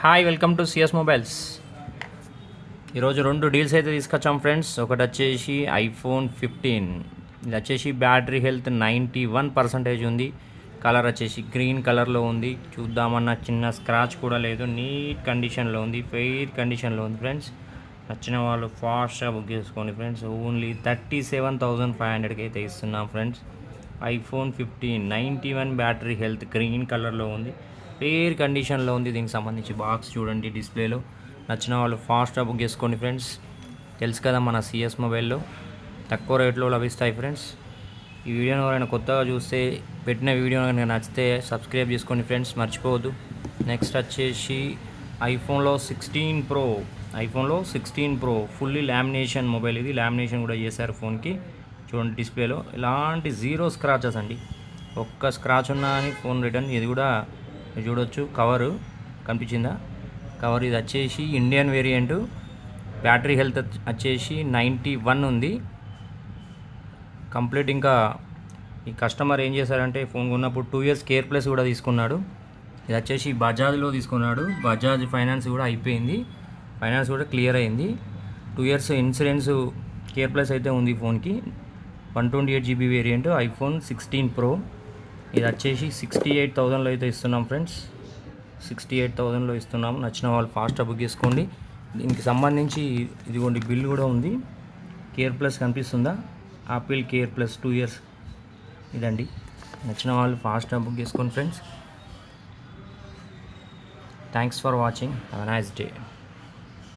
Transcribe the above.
Hi welcome to CS mobiles. ఈరోజు రెండు deals అయితే తీసుకొచ్చాం ఫ్రెండ్స్. ఒకటి వచ్చేసి ఐఫోన్ 15. ఇది వచ్చేసి బ్యాటరీ హెల్త్ 91% ఉంది. కలర్ వచ్చేసి గ్రీన్ కలర్లో ఉంది. చూద్దామన్న చిన్న స్క్రాచ్ కూడా లేదు. నీట్ కండిషన్లో ఉంది, ఫెయిర్ కండిషన్లో ఉంది ఫ్రెండ్స్. నచ్చిన వాళ్ళు ఫాస్ట్గా బుక్ చేసుకోండి ఫ్రెండ్స్. ఓన్లీ 37,500కి అయితే ఇస్తున్నాం friends. IPhone 15 91 battery health green కలర్లో ఉంది, ఫెయిర్ కండిషన్లో ఉంది. దీనికి సంబంధించి బాక్స్ చూడండి డిస్ప్లేలో. నచ్చిన వాళ్ళు ఫాస్ట్గా బుక్ చేసుకోండి ఫ్రెండ్స్. తెలుసు కదా మన సిఎస్ మొబైల్లో తక్కువ రేట్లో లభిస్తాయి ఫ్రెండ్స్. ఈ వీడియోని ఎవరైనా కొత్తగా చూస్తే పెట్టిన వీడియో కనుక నచ్చితే సబ్స్క్రైబ్ చేసుకోండి ఫ్రెండ్స్, మర్చిపోవద్దు. నెక్స్ట్ వచ్చేసి ఐఫోన్లో 16 ప్రో ఫుల్లీ లామినేషన్ మొబైల్. ఇది లామినేషన్ కూడా చేశారు ఫోన్కి. చూడండి డిస్ప్లేలో ఇలాంటి జీరో స్క్రాచెస్ అండి. ఒక్క స్క్రాచ్ ఉన్నా అని ఫోన్ రిటర్న్. ఇది కూడా చూడొచ్చు, కవరు కనిపించిందా? కవర్ ఇది వచ్చేసి ఇండియన్ వేరియంటు. బ్యాటరీ హెల్త్ వచ్చేసి 91 ఉంది కంప్లీట్. ఇంకా ఈ కస్టమర్ ఏం చేశారంటే ఫోన్ కొన్నప్పుడు 2 years కేర్ ప్లస్ కూడా తీసుకున్నాడు. ఇది వచ్చేసి బజాజ్లో తీసుకున్నాడు. బజాజ్ ఫైనాన్స్ కూడా అయిపోయింది, ఫైనాన్స్ కూడా క్లియర్ అయింది. 2 years ఇన్సూరెన్స్ కేర్ ప్లస్ అయితే ఉంది ఫోన్కి. 128GB variant iPhone 16 pro. ఇది వచ్చేసి 68,000లో అయితే ఇస్తున్నాం ఫ్రెండ్స్. 68,000లో ఇస్తున్నాం. నచ్చిన వాళ్ళు ఫాస్ట్గా బుక్ చేసుకోండి. దీనికి సంబంధించి ఇదిగోండి బిల్ కూడా ఉంది. కేర్ ప్లస్ కనిపిస్తుందా? ఆపిల్ కేర్ ప్లస్ 2 years ఇదండి. నచ్చిన వాళ్ళు ఫాస్ట్గా బుక్ చేసుకోండి friends. Thanks for watching. Have a nice day.